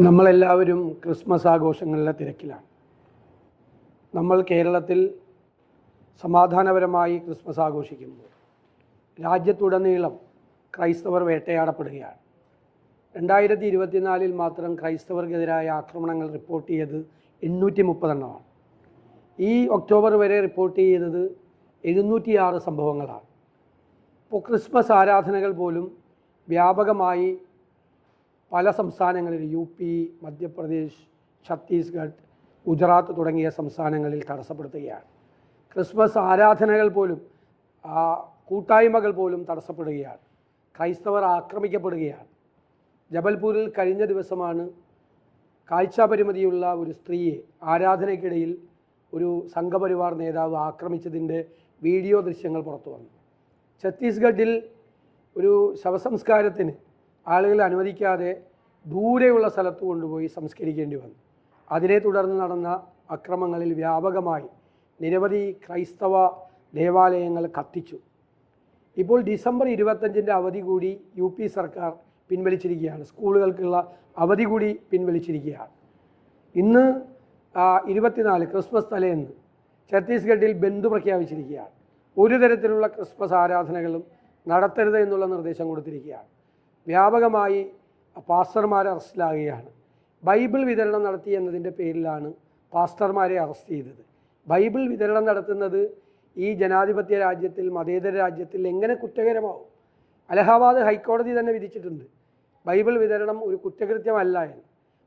നമ്മളെല്ലാവരും ക്രിസ്മസ് ആഘോഷങ്ങളിലെ തിരക്കിലാണ്. നമ്മൾ കേരളത്തിൽ സമാധാനപരമായി ക്രിസ്മസ് ആഘോഷിക്കുമ്പോൾ രാജ്യത്തുടനീളം ക്രൈസ്തവർ വേട്ടയാടപ്പെടുകയാണ്. 2024 മാത്രം ക്രൈസ്തവർക്കെതിരായ ആക്രമണങ്ങൾ റിപ്പോർട്ട് ചെയ്തത് 830 എണ്ണമാണ്. ഈ ഒക്ടോബർ വരെ റിപ്പോർട്ട് ചെയ്തത് 706 സംഭവങ്ങളാണ്. ഇപ്പോൾ ക്രിസ്മസ് ആരാധനകൾ പോലും വ്യാപകമായി പല സംസ്ഥാനങ്ങളിൽ UP, മധ്യപ്രദേശ്, ഛത്തീസ്ഗഡ്, ഗുജറാത്ത് തുടങ്ങിയ സംസ്ഥാനങ്ങളിൽ തടസ്സപ്പെടുത്തുകയാണ്. ക്രിസ്മസ് ആരാധനകൾ പോലും കൂട്ടായ്മകൾ പോലും തടസ്സപ്പെടുകയാണ്. ക്രൈസ്തവർ ആക്രമിക്കപ്പെടുകയാണ്. ജബൽപൂരിൽ കഴിഞ്ഞ ദിവസമാണ് കാഴ്ചാപരിമിതിയുള്ള ഒരു സ്ത്രീയെ ആരാധനയ്ക്കിടയിൽ ഒരു സംഘപരിവാർ നേതാവ് ആക്രമിച്ചതിൻ്റെ വീഡിയോ ദൃശ്യങ്ങൾ പുറത്തു വന്നു. ഛത്തീസ്ഗഡിൽ ഒരു ശവസംസ്കാരത്തിന് ആളുകളെ അനുവദിക്കാതെ ദൂരെയുള്ള സ്ഥലത്ത് കൊണ്ടുപോയി സംസ്കരിക്കേണ്ടി വന്നു. അതിനെ തുടർന്ന് നടന്ന അക്രമങ്ങളിൽ വ്യാപകമായി നിരവധി ക്രൈസ്തവ ദേവാലയങ്ങൾ കത്തിച്ചു. ഇപ്പോൾ ഡിസംബർ 25 അവധി കൂടി UP സർക്കാർ പിൻവലിച്ചിരിക്കുകയാണ്. സ്കൂളുകൾക്കുള്ള അവധി കൂടി പിൻവലിച്ചിരിക്കുകയാണ്. ഇന്ന് 24 ക്രിസ്മസ് തലേന്ന് ഛത്തീസ്ഗഡിൽ ബന്ദ് പ്രഖ്യാപിച്ചിരിക്കുകയാണ്. ഒരു തരത്തിലുള്ള ക്രിസ്മസ് ആരാധനകളും നടത്തരുത് എന്നുള്ള നിർദ്ദേശം കൊടുത്തിരിക്കുകയാണ്. വ്യാപകമായി പാസ്റ്റർമാരെ അറസ്റ്റിലാകുകയാണ്. ബൈബിൾ വിതരണം നടത്തി എന്നതിൻ്റെ പേരിലാണ് പാസ്റ്റർമാരെ അറസ്റ്റ് ചെയ്തത്. ബൈബിൾ വിതരണം നടത്തുന്നത് ഈ ജനാധിപത്യ രാജ്യത്തിൽ, മതേതര രാജ്യത്തിൽ എങ്ങനെ കുറ്റകരമാവും? അലഹാബാദ് ഹൈക്കോടതി തന്നെ വിധിച്ചിട്ടുണ്ട് ബൈബിൾ വിതരണം ഒരു കുറ്റകൃത്യമല്ല എന്ന്.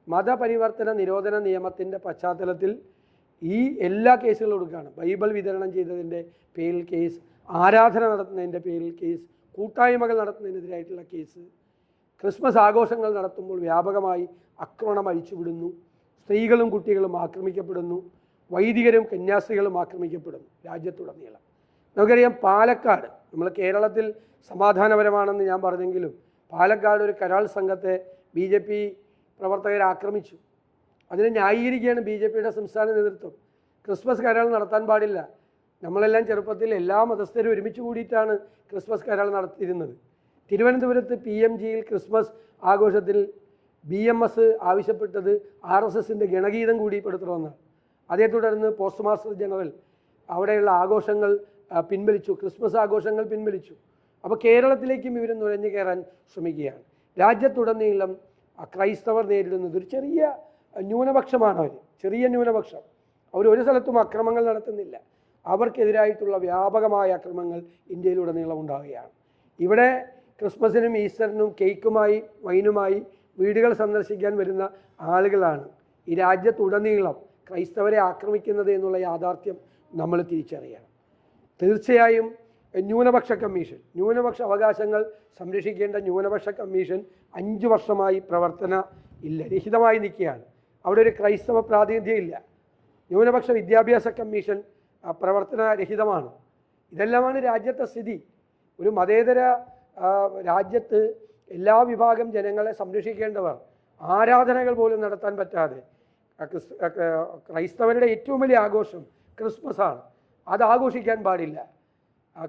മതപരിവർത്തന നിരോധന നിയമത്തിൻ്റെ പശ്ചാത്തലത്തിൽ ഈ എല്ലാ കേസുകളും കൊടുക്കുകയാണ്. ബൈബിൾ വിതരണം ചെയ്തതിൻ്റെ പേരിൽ കേസ്, ആരാധന നടത്തുന്നതിൻ്റെ പേരിൽ കേസ്, കൂട്ടായ്മകൾ നടത്തുന്നതിനെതിരായിട്ടുള്ള കേസ്, ക്രിസ്മസ് ആഘോഷങ്ങൾ നടത്തുമ്പോൾ വ്യാപകമായി ആക്രമണം അഴിച്ചുവിടുന്നു, സ്ത്രീകളും കുട്ടികളും ആക്രമിക്കപ്പെടുന്നു, വൈദികരും കന്യാസ്ത്രീകളും ആക്രമിക്കപ്പെടുന്നു രാജ്യത്തുടനീളം. നമുക്കറിയാം, പാലക്കാട്, നമ്മൾ കേരളത്തിൽ സമാധാനപരമാണെന്ന് ഞാൻ പറഞ്ഞെങ്കിലും പാലക്കാട് ഒരു കരാൾ സംഘത്തെ BJP പ്രവർത്തകർ ആക്രമിച്ചു. അതിനെ ന്യായീകരിക്കുകയാണ് BJPയുടെ സംസ്ഥാന നേതൃത്വം. ക്രിസ്മസ് കരാൾ നടത്താൻ പാടില്ല. നമ്മളെല്ലാം ചെറുപ്പത്തിൽ എല്ലാ മതസ്ഥരും ഒരുമിച്ച് കൂടിയിട്ടാണ് ക്രിസ്മസ് കരാൾ നടത്തിയിരുന്നത്. തിരുവനന്തപുരത്ത് PMGയിൽ ക്രിസ്മസ് ആഘോഷത്തിൽ BMS ആവശ്യപ്പെട്ടത് RSSൻ്റെ ഗണഗീതം കൂടി പെടുത്തണമെന്നാണ്. അതേ തുടർന്ന് പോസ്റ്റ് മാസ്റ്റർ ജനറൽ അവിടെയുള്ള ആഘോഷങ്ങൾ പിൻവലിച്ചു, ക്രിസ്മസ് ആഘോഷങ്ങൾ പിൻവലിച്ചു. അപ്പോൾ കേരളത്തിലേക്കും ഇവർ നുഴഞ്ഞു കയറാൻ ശ്രമിക്കുകയാണ്. രാജ്യത്തുടനീളം ക്രൈസ്തവർ നേരിടുന്നത് ഒരു ചെറിയ ന്യൂനപക്ഷമാണ്. ചെറിയ ന്യൂനപക്ഷം. അവർ ഒരു സ്ഥലത്തും അക്രമങ്ങൾ നടത്തുന്നില്ല. അവർക്കെതിരായിട്ടുള്ള വ്യാപകമായ അക്രമങ്ങൾ ഇന്ത്യയിലുടനീളം ഉണ്ടാവുകയാണ്. ഇവിടെ ക്രിസ്മസിനും ഈസ്റ്ററിനും കേക്കുമായി വൈനുമായി വീടുകൾ സന്ദർശിക്കാൻ വരുന്ന ആളുകളാണ് ഈ രാജ്യത്തുടനീളം ക്രൈസ്തവരെ ആക്രമിക്കുന്നത് എന്നുള്ള യാഥാർത്ഥ്യം നമ്മൾ തിരിച്ചറിയണം. തീർച്ചയായും ന്യൂനപക്ഷ കമ്മീഷൻ, ന്യൂനപക്ഷ അവകാശങ്ങൾ സംരക്ഷിക്കേണ്ട ന്യൂനപക്ഷ കമ്മീഷൻ 5 വർഷമായി രഹിതമായി നിൽക്കുകയാണ്. അവിടെ ഒരു ക്രൈസ്തവ പ്രാതിനിധ്യം ഇല്ല. ന്യൂനപക്ഷ വിദ്യാഭ്യാസ കമ്മീഷൻ പ്രവർത്തനരഹിതമാണ്. ഇതെല്ലാമാണ് രാജ്യത്തെ സ്ഥിതി. ഒരു മതേതര രാജ്യത്ത് എല്ലാ വിഭാഗം ജനങ്ങളെ സംരക്ഷിക്കേണ്ടവർ ആരാധനകൾ പോലും നടത്താൻ പറ്റാതെ, ക്രൈസ്തവരുടെ ഏറ്റവും വലിയ ആഘോഷം ക്രിസ്മസാണ്, അത് ആഘോഷിക്കാൻ പാടില്ല.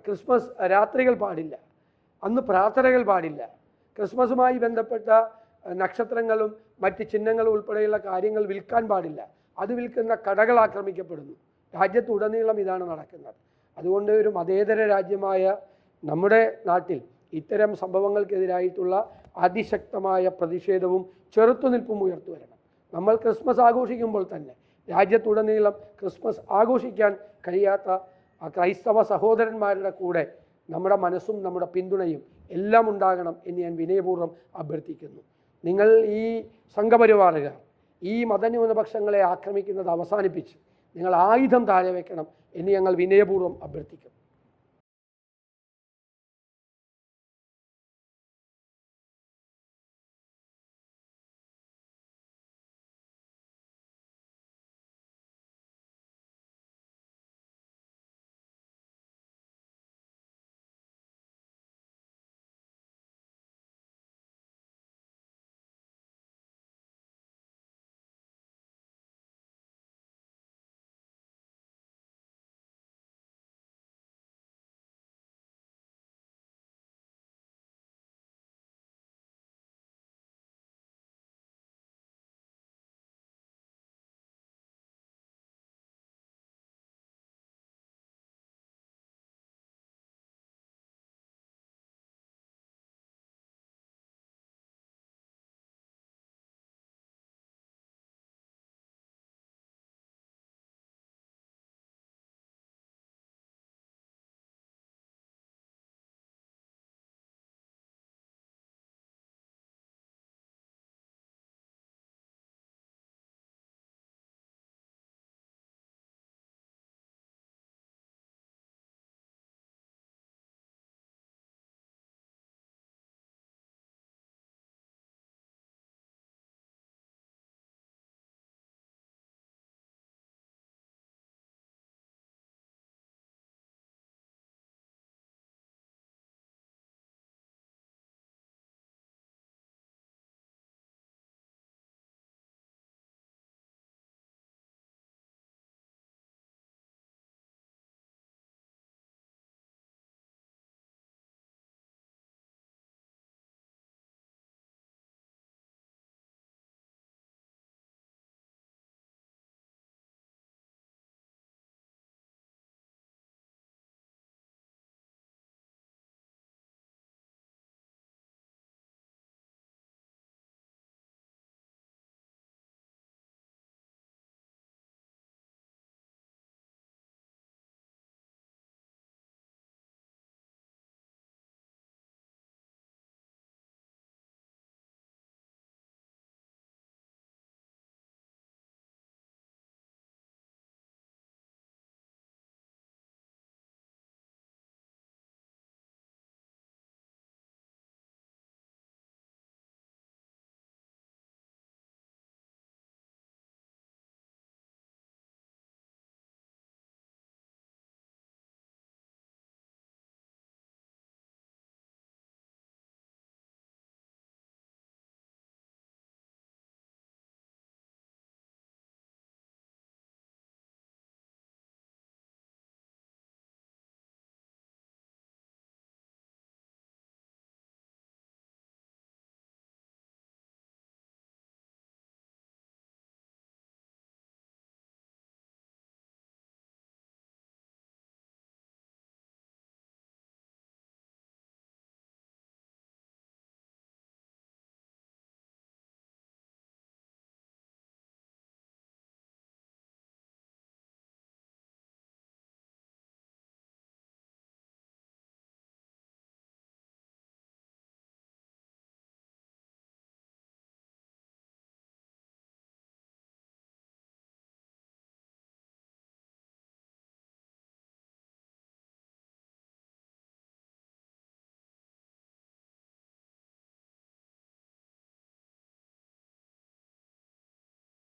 ക്രിസ്മസ് രാത്രികൾ പാടില്ല, അന്ന് പ്രാർത്ഥനകൾ പാടില്ല, ക്രിസ്മസുമായി ബന്ധപ്പെട്ട നക്ഷത്രങ്ങളും മറ്റ് ചിഹ്നങ്ങളും ഉൾപ്പെടെയുള്ള കാര്യങ്ങൾ വിൽക്കാൻ പാടില്ല. അത് വിൽക്കുന്ന കടകൾ ആക്രമിക്കപ്പെടുന്നു. രാജ്യത്തുടനീളം ഇതാണ് നടക്കുന്നത്. അതുകൊണ്ട് ഒരു മതേതര രാജ്യമായ നമ്മുടെ നാട്ടിൽ ഇത്തരം സംഭവങ്ങൾക്കെതിരായിട്ടുള്ള അതിശക്തമായ പ്രതിഷേധവും ചെറുത്തുനിൽപ്പും ഉയർത്തുവരണം. നമ്മൾ ക്രിസ്മസ് ആഘോഷിക്കുമ്പോൾ തന്നെ രാജ്യത്തുടനീളം ക്രിസ്മസ് ആഘോഷിക്കാൻ കഴിയാത്ത ക്രൈസ്തവ സഹോദരന്മാരുടെ കൂടെ നമ്മുടെ മനസ്സും നമ്മുടെ പിന്തുണയും എല്ലാം ഉണ്ടാകണം എന്ന് ഞാൻ വിനയപൂർവ്വം അഭ്യർത്ഥിക്കുന്നു. നിങ്ങൾ ഈ സംഘപരിവാറുകാർ ഈ മതന്യൂനപക്ഷങ്ങളെ ആക്രമിക്കുന്നത് അവസാനിപ്പിച്ച് നിങ്ങൾ ആയുധം താഴെ വയ്ക്കണം എന്ന് ഞങ്ങൾ വിനയപൂർവ്വം അഭ്യർത്ഥിക്കുന്നു.